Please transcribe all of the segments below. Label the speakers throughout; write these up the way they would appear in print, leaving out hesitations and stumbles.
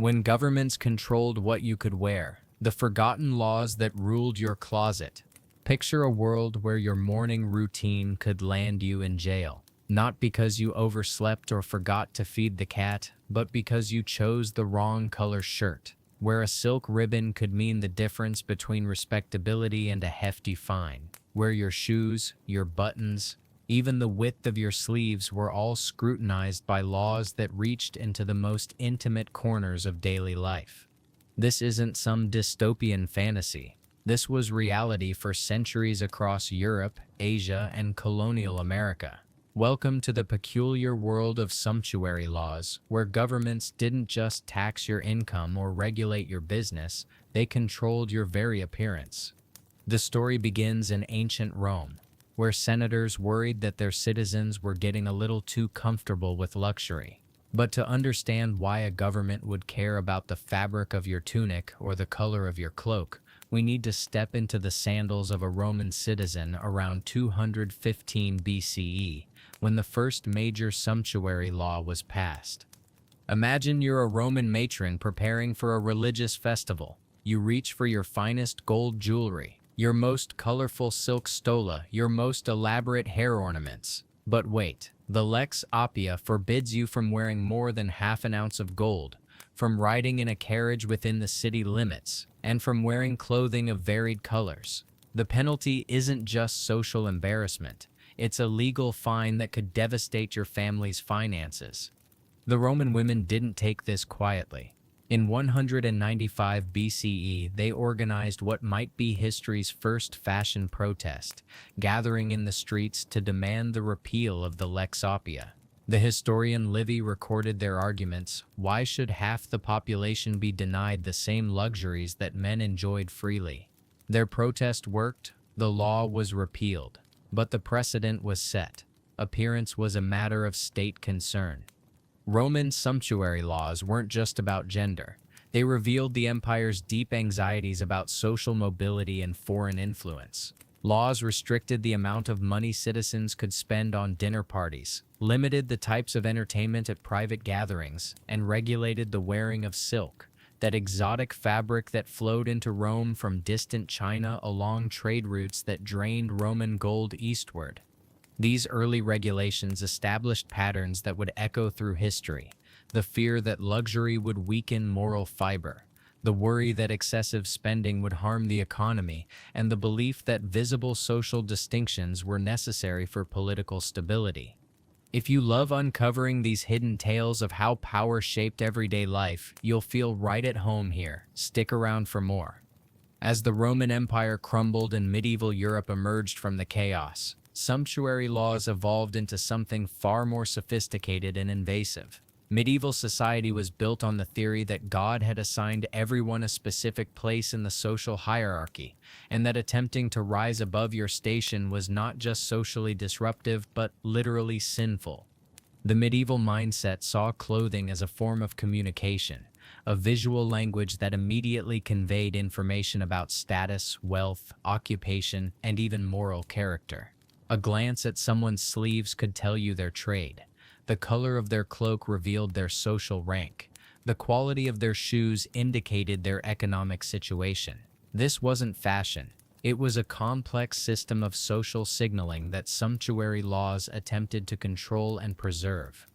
Speaker 1: When governments controlled what you could wear, the forgotten laws that ruled your closet. Picture a world where your morning routine could land you in jail. Not because you overslept or forgot to feed the cat, but because you chose the wrong color shirt, where a silk ribbon could mean the difference between respectability and a hefty fine, where your shoes, your buttons, even the width of your sleeves were all scrutinized by laws that reached into the most intimate corners of daily life. This isn't some dystopian fantasy. This was reality for centuries across Europe, Asia, and colonial America. Welcome to the peculiar world of sumptuary laws, where governments didn't just tax your income or regulate your business, they controlled your very appearance. The story begins in ancient Rome, where senators worried that their citizens were getting a little too comfortable with luxury. But to understand why a government would care about the fabric of your tunic or the color of your cloak, we need to step into the sandals of a Roman citizen around 215 BCE, when the first major sumptuary law was passed. Imagine you're a Roman matron preparing for a religious festival. You reach for your finest gold jewelry, your most colorful silk stola, your most elaborate hair ornaments. But wait, the Lex Appia forbids you from wearing more than half an ounce of gold, from riding in a carriage within the city limits, and from wearing clothing of varied colors. The penalty isn't just social embarrassment. It's a legal fine that could devastate your family's finances. The Roman women didn't take this quietly. In 195 BCE, they organized what might be history's first fashion protest, gathering in the streets to demand the repeal of the Lex Appia. The historian Livy recorded their arguments. Why should half the population be denied the same luxuries that men enjoyed freely? Their protest worked, the law was repealed. But the precedent was set. Appearance was a matter of state concern. Roman sumptuary laws weren't just about gender. They revealed the empire's deep anxieties about social mobility and foreign influence. Laws restricted the amount of money citizens could spend on dinner parties, limited the types of entertainment at private gatherings, and regulated the wearing of silk, that exotic fabric that flowed into Rome from distant China along trade routes that drained Roman gold eastward. These early regulations established patterns that would echo through history: the fear that luxury would weaken moral fiber, the worry that excessive spending would harm the economy, and the belief that visible social distinctions were necessary for political stability. If you love uncovering these hidden tales of how power shaped everyday life, you'll feel right at home here. Stick around for more. As the Roman Empire crumbled and medieval Europe emerged from the chaos, sumptuary laws evolved into something far more sophisticated and invasive. Medieval society was built on the theory that God had assigned everyone a specific place in the social hierarchy, and that attempting to rise above your station was not just socially disruptive, but literally sinful. The medieval mindset saw clothing as a form of communication, a visual language that immediately conveyed information about status, wealth, occupation, and even moral character. A glance at someone's sleeves could tell you their trade. The color of their cloak revealed their social rank. The quality of their shoes indicated their economic situation. This wasn't fashion. It was a complex system of social signaling that sumptuary laws attempted to control and preserve.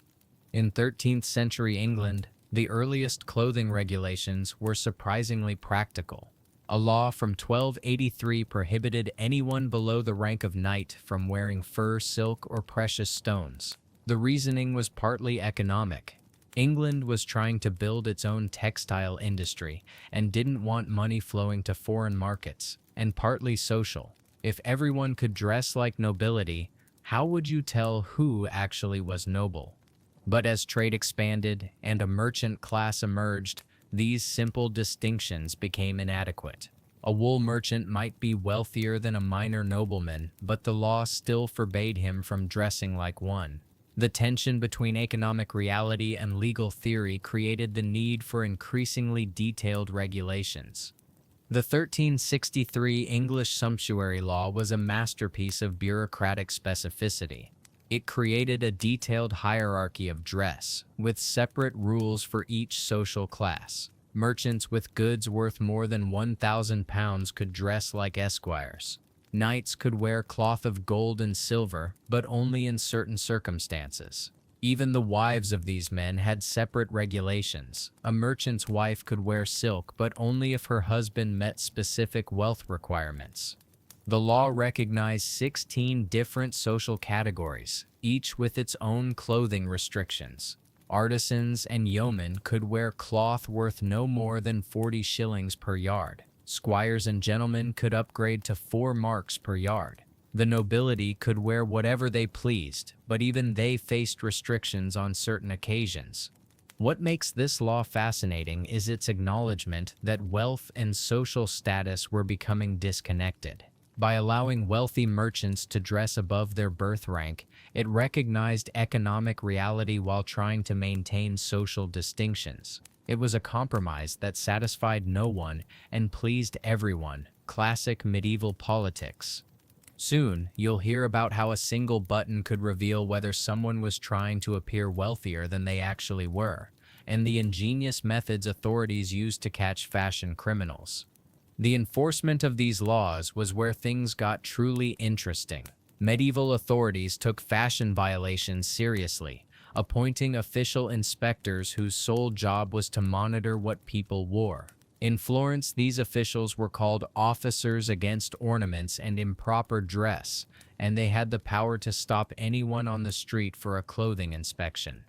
Speaker 1: In 13th century England, the earliest clothing regulations were surprisingly practical. A law from 1283 prohibited anyone below the rank of knight from wearing fur, silk, or precious stones. The reasoning was partly economic. England was trying to build its own textile industry and didn't want money flowing to foreign markets, and partly social. If everyone could dress like nobility, how would you tell who actually was noble? But as trade expanded and a merchant class emerged, these simple distinctions became inadequate. A wool merchant might be wealthier than a minor nobleman, but the law still forbade him from dressing like one. The tension between economic reality and legal theory created the need for increasingly detailed regulations. The 1363 English sumptuary law was a masterpiece of bureaucratic specificity. It created a detailed hierarchy of dress, with separate rules for each social class. Merchants with goods worth more than 1,000 pounds could dress like esquires. Knights could wear cloth of gold and silver, but only in certain circumstances. Even the wives of these men had separate regulations. A merchant's wife could wear silk, but only if her husband met specific wealth requirements. The law recognized 16 different social categories, each with its own clothing restrictions. Artisans and yeomen could wear cloth worth no more than 40 shillings per yard. Squires and gentlemen could upgrade to 4 marks per yard. The nobility could wear whatever they pleased, but even they faced restrictions on certain occasions. What makes this law fascinating is its acknowledgement that wealth and social status were becoming disconnected. By allowing wealthy merchants to dress above their birth rank, it recognized economic reality while trying to maintain social distinctions. It was a compromise that satisfied no one and pleased everyone. Classic medieval politics. Soon, you'll hear about how a single button could reveal whether someone was trying to appear wealthier than they actually were, and the ingenious methods authorities used to catch fashion criminals. The enforcement of these laws was where things got truly interesting. Medieval authorities took fashion violations seriously, appointing official inspectors whose sole job was to monitor what people wore. In Florence, these officials were called officers against ornaments and improper dress, and they had the power to stop anyone on the street for a clothing inspection.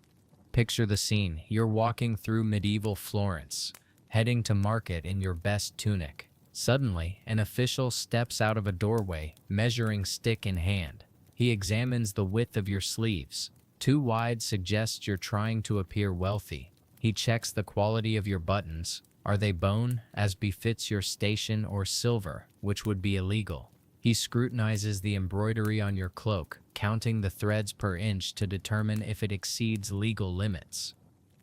Speaker 1: Picture the scene. You're walking through medieval Florence, heading to market in your best tunic. Suddenly, an official steps out of a doorway, measuring stick in hand. He examines the width of your sleeves. Too wide suggests you're trying to appear wealthy. He checks the quality of your buttons. Are they bone, as befits your station, or silver, which would be illegal? He scrutinizes the embroidery on your cloak, counting the threads per inch to determine if it exceeds legal limits.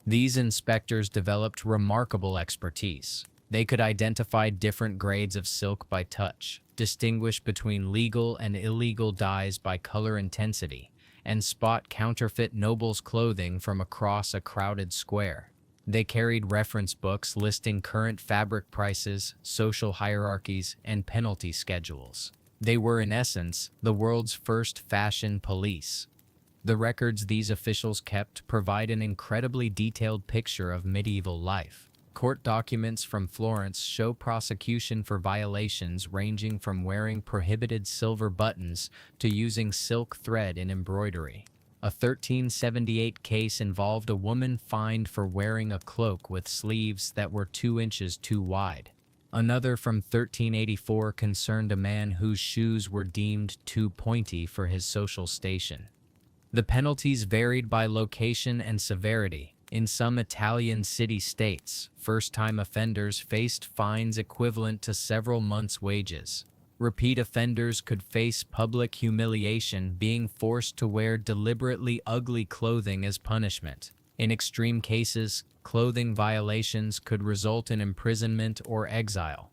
Speaker 1: These inspectors developed remarkable expertise. They could identify different grades of silk by touch, distinguish between legal and illegal dyes by color intensity, and spot counterfeit nobles' clothing from across a crowded square. They carried reference books listing current fabric prices, social hierarchies, and penalty schedules. They were, in essence, the world's first fashion police. The records these officials kept provide an incredibly detailed picture of medieval life. Court documents from Florence show prosecution for violations ranging from wearing prohibited silver buttons to using silk thread in embroidery. A 1378 case involved a woman fined for wearing a cloak with sleeves that were 2 inches too wide. Another from 1384 concerned a man whose shoes were deemed too pointy for his social station. The penalties varied by location and severity. In some Italian city-states, first-time offenders faced fines equivalent to several months' wages. Repeat offenders could face public humiliation, being forced to wear deliberately ugly clothing as punishment. In extreme cases, clothing violations could result in imprisonment or exile.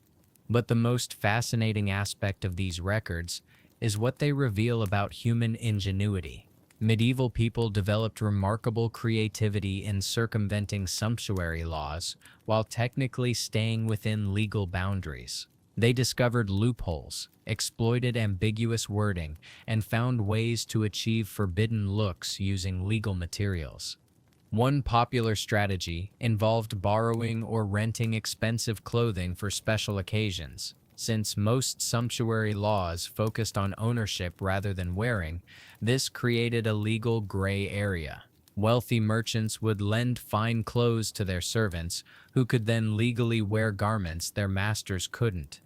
Speaker 1: But the most fascinating aspect of these records is what they reveal about human ingenuity. Medieval people developed remarkable creativity in circumventing sumptuary laws while technically staying within legal boundaries. They discovered loopholes, exploited ambiguous wording, and found ways to achieve forbidden looks using legal materials. One popular strategy involved borrowing or renting expensive clothing for special occasions. Since most sumptuary laws focused on ownership rather than wearing, this created a legal gray area. Wealthy merchants would lend fine clothes to their servants, who could then legally wear garments their masters couldn't.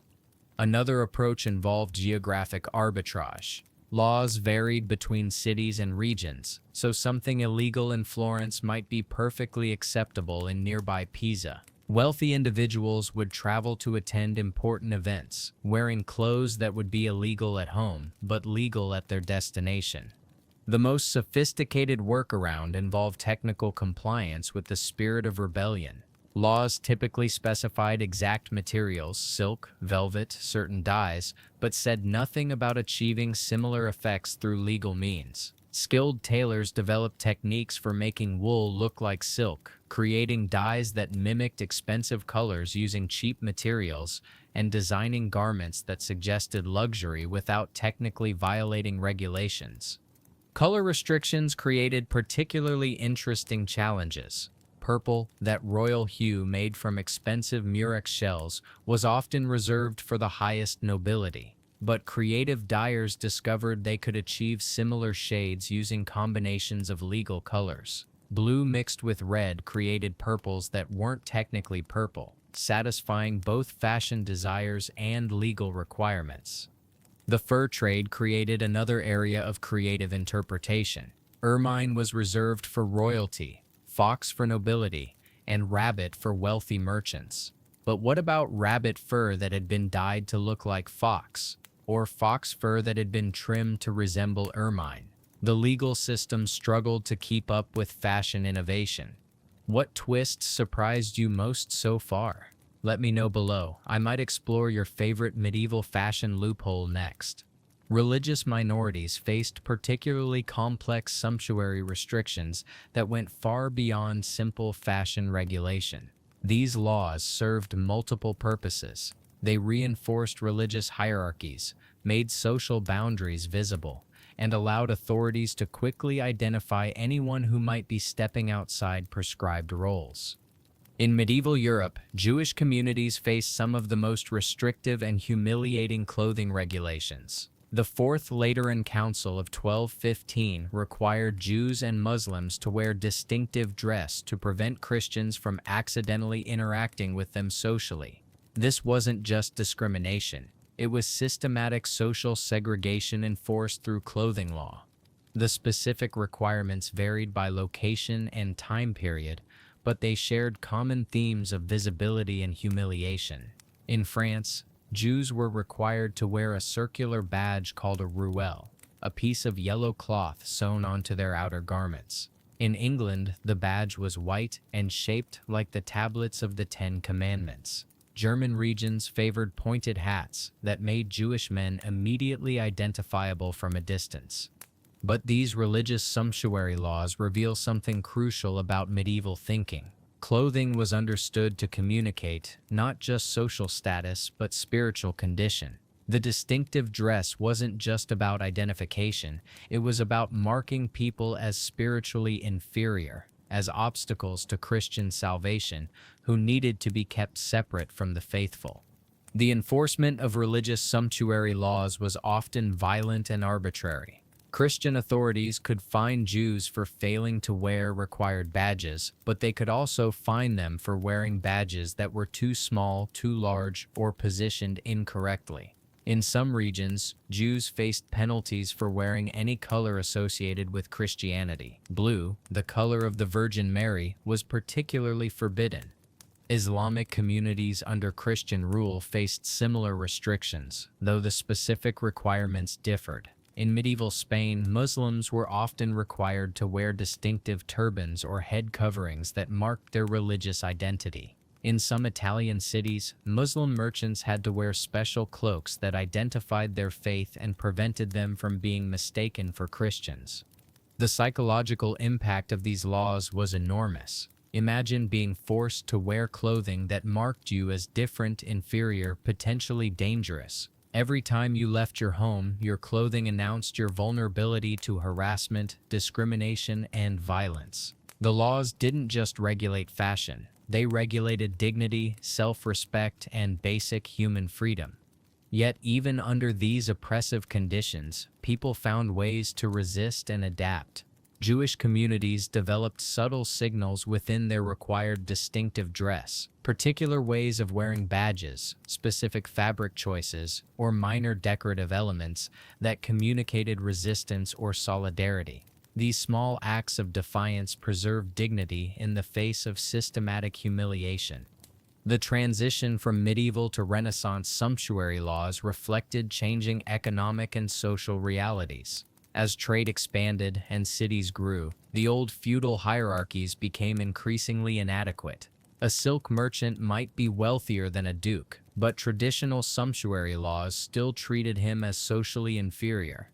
Speaker 1: Another approach involved geographic arbitrage. Laws varied between cities and regions, so something illegal in Florence might be perfectly acceptable in nearby Pisa. Wealthy individuals would travel to attend important events, wearing clothes that would be illegal at home, but legal at their destination. The most sophisticated workaround involved technical compliance with the spirit of rebellion. Laws typically specified exact materials, silk, velvet, certain dyes, but said nothing about achieving similar effects through legal means. Skilled tailors developed techniques for making wool look like silk, creating dyes that mimicked expensive colors using cheap materials, and designing garments that suggested luxury without technically violating regulations. Color restrictions created particularly interesting challenges. Purple, that royal hue made from expensive murex shells, was often reserved for the highest nobility. But creative dyers discovered they could achieve similar shades using combinations of legal colors. Blue mixed with red created purples that weren't technically purple, satisfying both fashion desires and legal requirements. The fur trade created another area of creative interpretation. Ermine was reserved for royalty, fox for nobility, and rabbit for wealthy merchants. But what about rabbit fur that had been dyed to look like fox? Or fox fur that had been trimmed to resemble ermine? The legal system struggled to keep up with fashion innovation. What twists surprised you most so far? Let me know below. I might explore your favorite medieval fashion loophole next. Religious minorities faced particularly complex sumptuary restrictions that went far beyond simple fashion regulation. These laws served multiple purposes. They reinforced religious hierarchies, made social boundaries visible, and allowed authorities to quickly identify anyone who might be stepping outside prescribed roles. In medieval Europe, Jewish communities faced some of the most restrictive and humiliating clothing regulations. The Fourth Lateran Council of 1215 required Jews and Muslims to wear distinctive dress to prevent Christians from accidentally interacting with them socially. This wasn't just discrimination, it was systematic social segregation enforced through clothing law. The specific requirements varied by location and time period, but they shared common themes of visibility and humiliation. In France, Jews were required to wear a circular badge called a ruelle, a piece of yellow cloth sewn onto their outer garments. In England, the badge was white and shaped like the tablets of the Ten Commandments. German regions favored pointed hats that made Jewish men immediately identifiable from a distance. But these religious sumptuary laws reveal something crucial about medieval thinking. Clothing was understood to communicate not just social status but spiritual condition. The distinctive dress wasn't just about identification, it was about marking people as spiritually inferior, as obstacles to Christian salvation, who needed to be kept separate from the faithful. The enforcement of religious sumptuary laws was often violent and arbitrary. Christian authorities could fine Jews for failing to wear required badges, but they could also fine them for wearing badges that were too small, too large, or positioned incorrectly. In some regions, Jews faced penalties for wearing any color associated with Christianity. Blue, the color of the Virgin Mary, was particularly forbidden. Islamic communities under Christian rule faced similar restrictions, though the specific requirements differed. In medieval Spain, Muslims were often required to wear distinctive turbans or head coverings that marked their religious identity. In some Italian cities, Muslim merchants had to wear special cloaks that identified their faith and prevented them from being mistaken for Christians. The psychological impact of these laws was enormous. Imagine being forced to wear clothing that marked you as different, inferior, potentially dangerous. Every time you left your home, your clothing announced your vulnerability to harassment, discrimination, and violence. The laws didn't just regulate fashion. They regulated dignity, self-respect, and basic human freedom. Yet even under these oppressive conditions, people found ways to resist and adapt. Jewish communities developed subtle signals within their required distinctive dress, particular ways of wearing badges, specific fabric choices, or minor decorative elements that communicated resistance or solidarity. These small acts of defiance preserved dignity in the face of systematic humiliation. The transition from medieval to Renaissance sumptuary laws reflected changing economic and social realities. As trade expanded and cities grew, the old feudal hierarchies became increasingly inadequate. A silk merchant might be wealthier than a duke, but traditional sumptuary laws still treated him as socially inferior.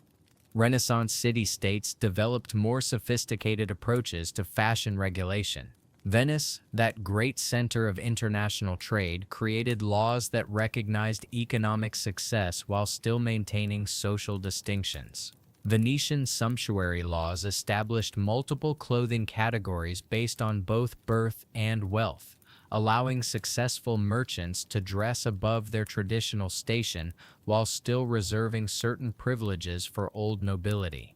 Speaker 1: Renaissance city-states developed more sophisticated approaches to fashion regulation. Venice, that great center of international trade, created laws that recognized economic success while still maintaining social distinctions. Venetian sumptuary laws established multiple clothing categories based on both birth and wealth, allowing successful merchants to dress above their traditional station while still reserving certain privileges for old nobility.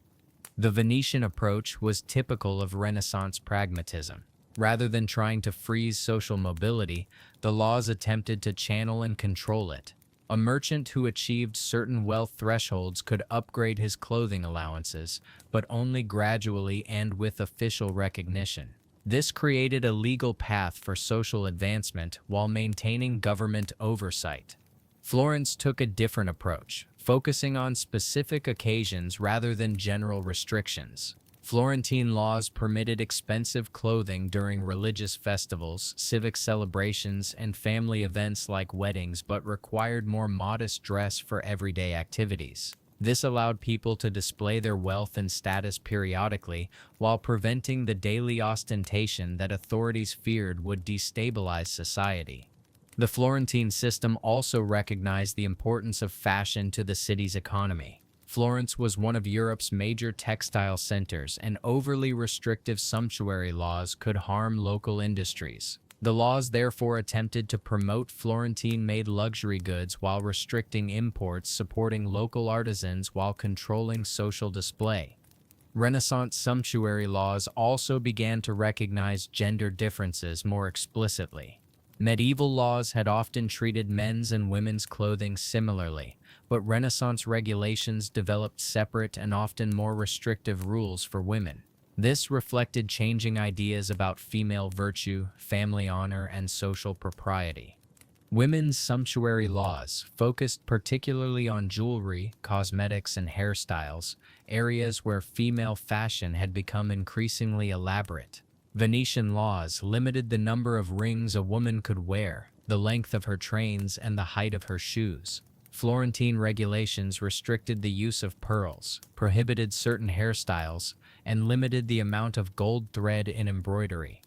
Speaker 1: The Venetian approach was typical of Renaissance pragmatism. Rather than trying to freeze social mobility, the laws attempted to channel and control it. A merchant who achieved certain wealth thresholds could upgrade his clothing allowances, but only gradually and with official recognition. This created a legal path for social advancement while maintaining government oversight. Florence took a different approach, focusing on specific occasions rather than general restrictions. Florentine laws permitted expensive clothing during religious festivals, civic celebrations, and family events like weddings, but required more modest dress for everyday activities. This allowed people to display their wealth and status periodically, while preventing the daily ostentation that authorities feared would destabilize society. The Florentine system also recognized the importance of fashion to the city's economy. Florence was one of Europe's major textile centers, and overly restrictive sumptuary laws could harm local industries. The laws therefore attempted to promote Florentine-made luxury goods while restricting imports, supporting local artisans while controlling social display. Renaissance sumptuary laws also began to recognize gender differences more explicitly. Medieval laws had often treated men's and women's clothing similarly, but Renaissance regulations developed separate and often more restrictive rules for women. This reflected changing ideas about female virtue, family honor, and social propriety. Women's sumptuary laws focused particularly on jewelry, cosmetics, and hairstyles, areas where female fashion had become increasingly elaborate. Venetian laws limited the number of rings a woman could wear, the length of her trains, and the height of her shoes. Florentine regulations restricted the use of pearls, prohibited certain hairstyles, and limited the amount of gold thread in embroidery.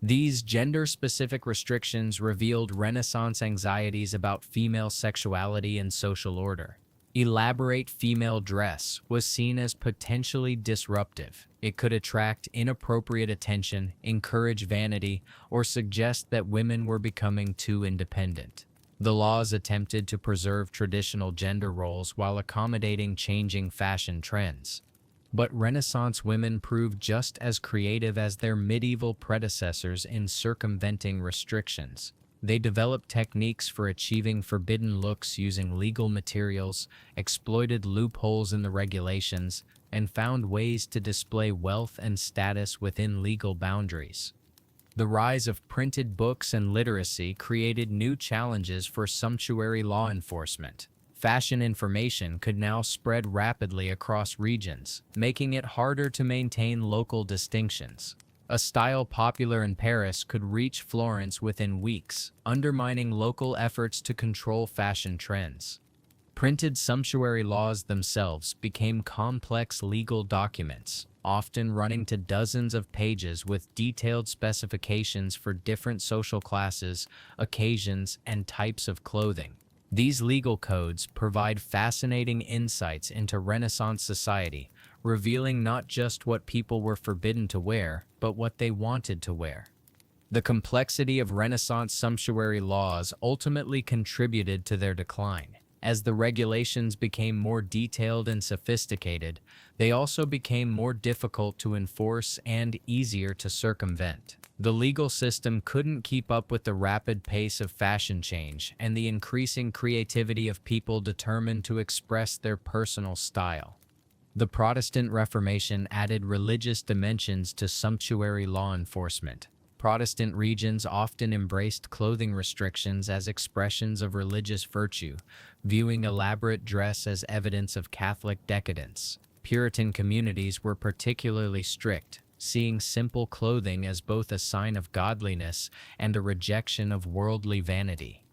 Speaker 1: These gender-specific restrictions revealed Renaissance anxieties about female sexuality and social order. Elaborate female dress was seen as potentially disruptive. It could attract inappropriate attention, encourage vanity, or suggest that women were becoming too independent. The laws attempted to preserve traditional gender roles while accommodating changing fashion trends. But Renaissance women proved just as creative as their medieval predecessors in circumventing restrictions. They developed techniques for achieving forbidden looks using legal materials, exploited loopholes in the regulations, and found ways to display wealth and status within legal boundaries. The rise of printed books and literacy created new challenges for sumptuary law enforcement. Fashion information could now spread rapidly across regions, making it harder to maintain local distinctions. A style popular in Paris could reach Florence within weeks, undermining local efforts to control fashion trends. Printed sumptuary laws themselves became complex legal documents, often running to dozens of pages with detailed specifications for different social classes, occasions, and types of clothing. These legal codes provide fascinating insights into Renaissance society, revealing not just what people were forbidden to wear, but what they wanted to wear. The complexity of Renaissance sumptuary laws ultimately contributed to their decline. As the regulations became more detailed and sophisticated, they also became more difficult to enforce and easier to circumvent. The legal system couldn't keep up with the rapid pace of fashion change and the increasing creativity of people determined to express their personal style. The Protestant Reformation added religious dimensions to sumptuary law enforcement. Protestant regions often embraced clothing restrictions as expressions of religious virtue, viewing elaborate dress as evidence of Catholic decadence. Puritan communities were particularly strict, seeing simple clothing as both a sign of godliness and a rejection of worldly vanity.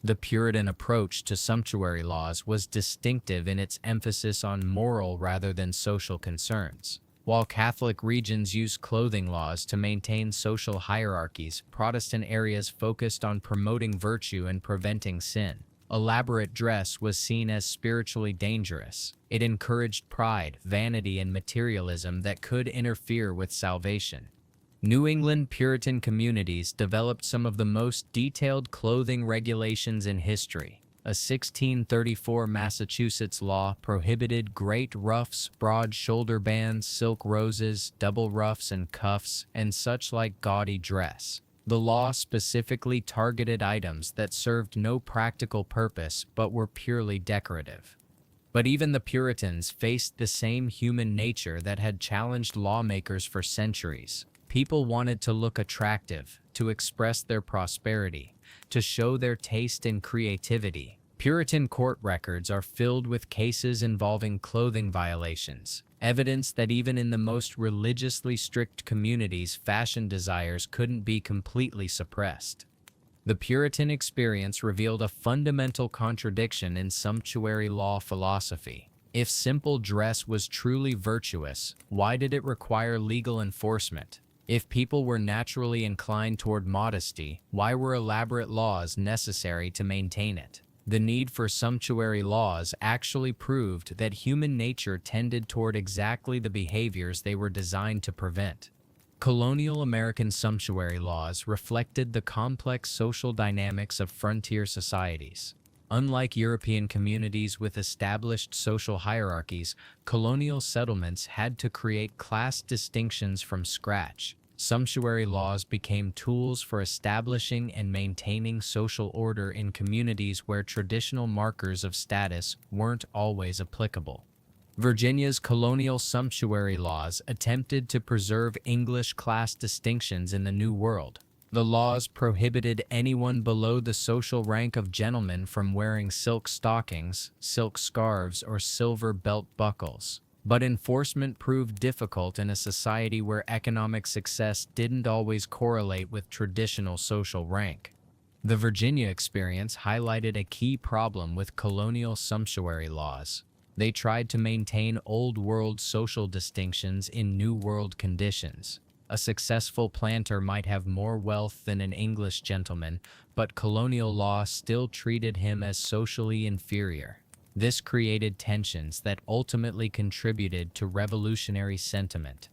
Speaker 1: The Puritan approach to sumptuary laws was distinctive in its emphasis on moral rather than social concerns. While Catholic regions used clothing laws to maintain social hierarchies, Protestant areas focused on promoting virtue and preventing sin. Elaborate dress was seen as spiritually dangerous. It encouraged pride, vanity, and materialism that could interfere with salvation. New England Puritan communities developed some of the most detailed clothing regulations in history. A 1634 Massachusetts law prohibited great ruffs, broad shoulder bands, silk roses, double ruffs and cuffs, and such like gaudy dress. The law specifically targeted items that served no practical purpose but were purely decorative. But even the Puritans faced the same human nature that had challenged lawmakers for centuries. People wanted to look attractive, to express their prosperity, to show their taste and creativity. Puritan court records are filled with cases involving clothing violations, evidence that even in the most religiously strict communities, fashion desires couldn't be completely suppressed. The Puritan experience revealed a fundamental contradiction in sumptuary law philosophy. If simple dress was truly virtuous, why did it require legal enforcement? If people were naturally inclined toward modesty, why were elaborate laws necessary to maintain it? The need for sumptuary laws actually proved that human nature tended toward exactly the behaviors they were designed to prevent. Colonial American sumptuary laws reflected the complex social dynamics of frontier societies. Unlike European communities with established social hierarchies, colonial settlements had to create class distinctions from scratch. Sumptuary laws became tools for establishing and maintaining social order in communities where traditional markers of status weren't always applicable. Virginia's colonial sumptuary laws attempted to preserve English class distinctions in the New World. The laws prohibited anyone below the social rank of gentlemen from wearing silk stockings, silk scarves, or silver belt buckles. But enforcement proved difficult in a society where economic success didn't always correlate with traditional social rank. The Virginia experience highlighted a key problem with colonial sumptuary laws. They tried to maintain Old World social distinctions in New World conditions. A successful planter might have more wealth than an English gentleman, but colonial law still treated him as socially inferior. This created tensions that ultimately contributed to revolutionary sentiment.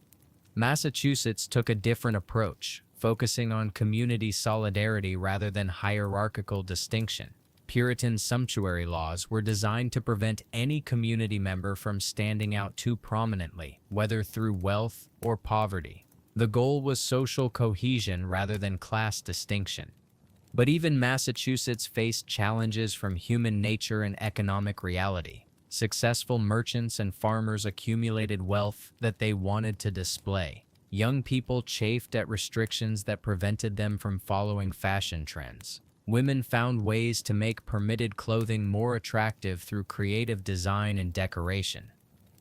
Speaker 1: Massachusetts took a different approach, focusing on community solidarity rather than hierarchical distinction. Puritan sumptuary laws were designed to prevent any community member from standing out too prominently, whether through wealth or poverty. The goal was social cohesion rather than class distinction. But even Massachusetts faced challenges from human nature and economic reality. Successful merchants and farmers accumulated wealth that they wanted to display. Young people chafed at restrictions that prevented them from following fashion trends. Women found ways to make permitted clothing more attractive through creative design and decoration.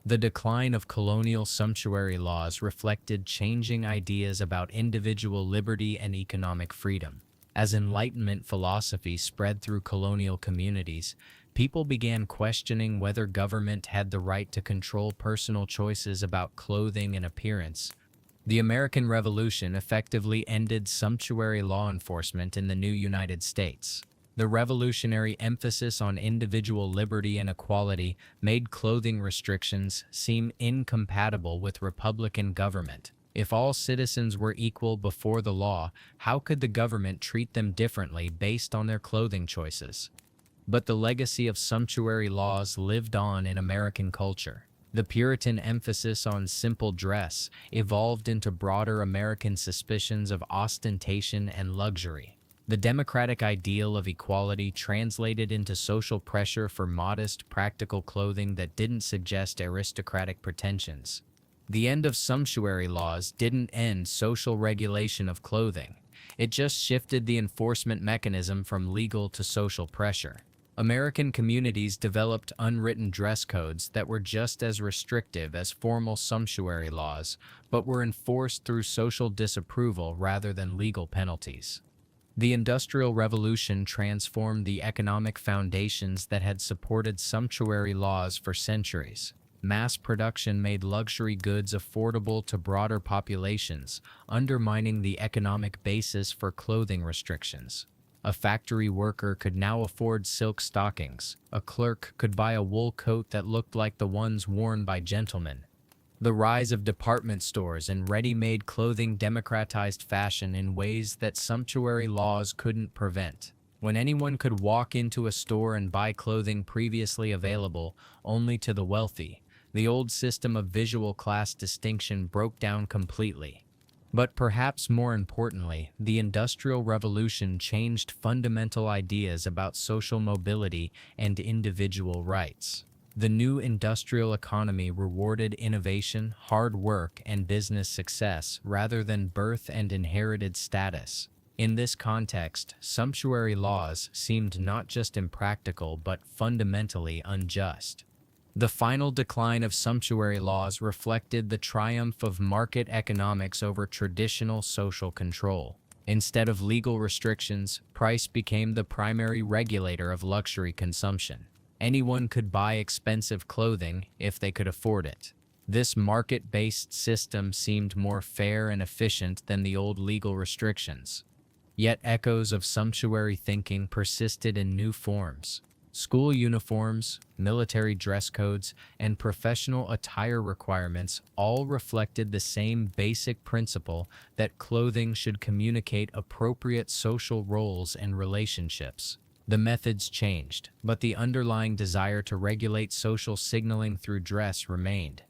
Speaker 1: The decline of colonial sumptuary laws reflected changing ideas about individual liberty and economic freedom. As Enlightenment philosophy spread through colonial communities, people began questioning whether government had the right to control personal choices about clothing and appearance. The American Revolution effectively ended sumptuary law enforcement in the new United States. The revolutionary emphasis on individual liberty and equality made clothing restrictions seem incompatible with Republican government. If all citizens were equal before the law, how could the government treat them differently based on their clothing choices? But the legacy of sumptuary laws lived on in American culture. The Puritan emphasis on simple dress evolved into broader American suspicions of ostentation and luxury. The democratic ideal of equality translated into social pressure for modest, practical clothing that didn't suggest aristocratic pretensions. The end of sumptuary laws didn't end social regulation of clothing. It just shifted the enforcement mechanism from legal to social pressure. American communities developed unwritten dress codes that were just as restrictive as formal sumptuary laws, but were enforced through social disapproval rather than legal penalties. The Industrial Revolution transformed the economic foundations that had supported sumptuary laws for centuries. Mass production made luxury goods affordable to broader populations, undermining the economic basis for clothing restrictions. A factory worker could now afford silk stockings. A clerk could buy a wool coat that looked like the ones worn by gentlemen. The rise of department stores and ready-made clothing democratized fashion in ways that sumptuary laws couldn't prevent. When anyone could walk into a store and buy clothing previously available only to the wealthy, the old system of visual class distinction broke down completely. But perhaps more importantly, the Industrial Revolution changed fundamental ideas about social mobility and individual rights. The new industrial economy rewarded innovation, hard work, and business success rather than birth and inherited status. In this context, sumptuary laws seemed not just impractical but fundamentally unjust. The final decline of sumptuary laws reflected the triumph of market economics over traditional social control. Instead of legal restrictions, price became the primary regulator of luxury consumption. Anyone could buy expensive clothing if they could afford it. This market-based system seemed more fair and efficient than the old legal restrictions. Yet echoes of sumptuary thinking persisted in new forms. School uniforms, military dress codes, and professional attire requirements all reflected the same basic principle that clothing should communicate appropriate social roles and relationships. The methods changed, but the underlying desire to regulate social signaling through dress remained.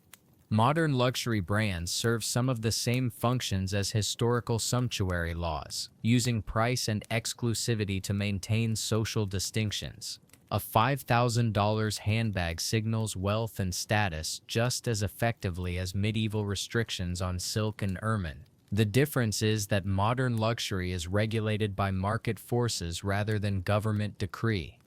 Speaker 1: Modern luxury brands serve some of the same functions as historical sumptuary laws, using price and exclusivity to maintain social distinctions. A $5,000 handbag signals wealth and status just as effectively as medieval restrictions on silk and ermine. The difference is that modern luxury is regulated by market forces rather than government decree.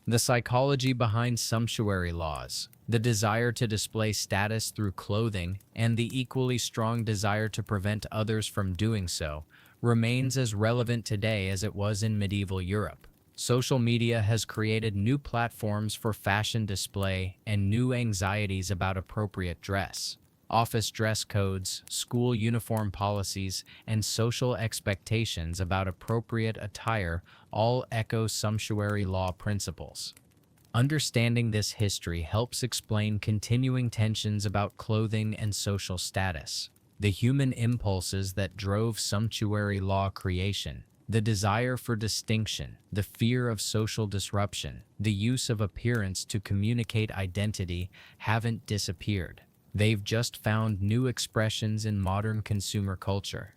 Speaker 1: The psychology behind sumptuary laws, the desire to display status through clothing, and the equally strong desire to prevent others from doing so, remains as relevant today as it was in medieval Europe. Social media has created new platforms for fashion display and new anxieties about appropriate dress. Office dress codes, school uniform policies, and social expectations about appropriate attire all echo sumptuary law principles. Understanding this history helps explain continuing tensions about clothing and social status. The human impulses that drove sumptuary law creation, the desire for distinction, the fear of social disruption, the use of appearance to communicate identity haven't disappeared. They've just found new expressions in modern consumer culture.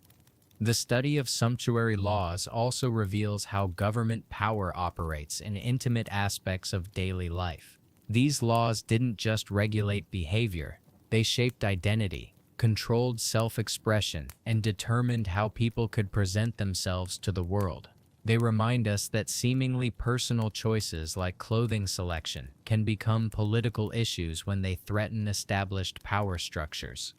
Speaker 1: The study of sumptuary laws also reveals how government power operates in intimate aspects of daily life. These laws didn't just regulate behavior, they shaped identity, controlled self-expression, and determined how people could present themselves to the world. They remind us that seemingly personal choices like clothing selection can become political issues when they threaten established power structures.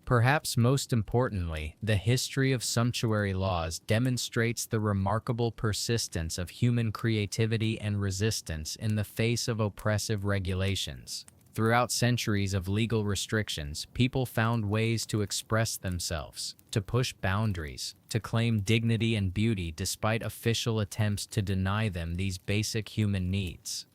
Speaker 1: Perhaps most importantly, the history of sumptuary laws demonstrates the remarkable persistence of human creativity and resistance in the face of oppressive regulations. Throughout centuries of legal restrictions, people found ways to express themselves, to push boundaries, to claim dignity and beauty despite official attempts to deny them these basic human needs.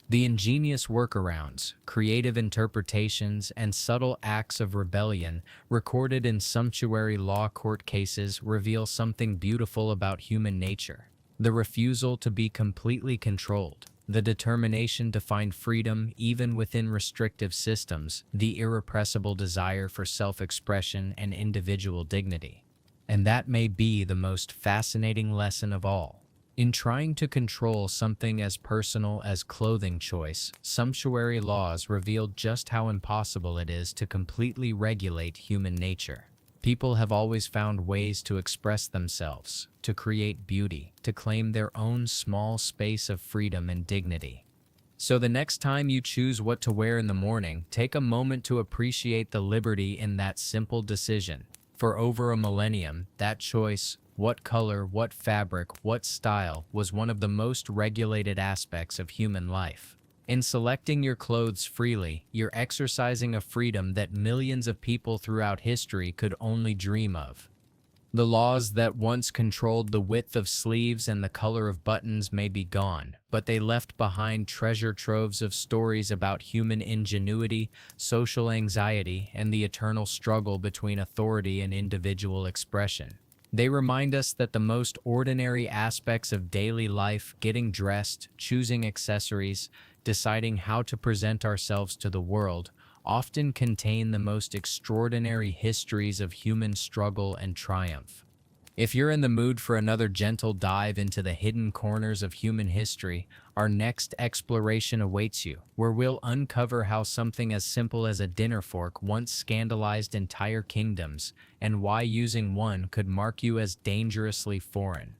Speaker 1: The ingenious workarounds, creative interpretations, and subtle acts of rebellion recorded in sumptuary law court cases reveal something beautiful about human nature. The refusal to be completely controlled, the determination to find freedom even within restrictive systems, the irrepressible desire for self-expression and individual dignity. And that may be the most fascinating lesson of all. In trying to control something as personal as clothing choice, sumptuary laws revealed just how impossible it is to completely regulate human nature. People have always found ways to express themselves, to create beauty, to claim their own small space of freedom and dignity. So the next time you choose what to wear in the morning, take a moment to appreciate the liberty in that simple decision. For over a millennium, that choice, what color, what fabric, what style, was one of the most regulated aspects of human life. In selecting your clothes freely, you're exercising a freedom that millions of people throughout history could only dream of. The laws that once controlled the width of sleeves and the color of buttons may be gone, but they left behind treasure troves of stories about human ingenuity, social anxiety, and the eternal struggle between authority and individual expression. They remind us that the most ordinary aspects of daily life, getting dressed, choosing accessories, deciding how to present ourselves to the world, often contain the most extraordinary histories of human struggle and triumph. If you're in the mood for another gentle dive into the hidden corners of human history, our next exploration awaits you, where we'll uncover how something as simple as a dinner fork once scandalized entire kingdoms, and why using one could mark you as dangerously foreign.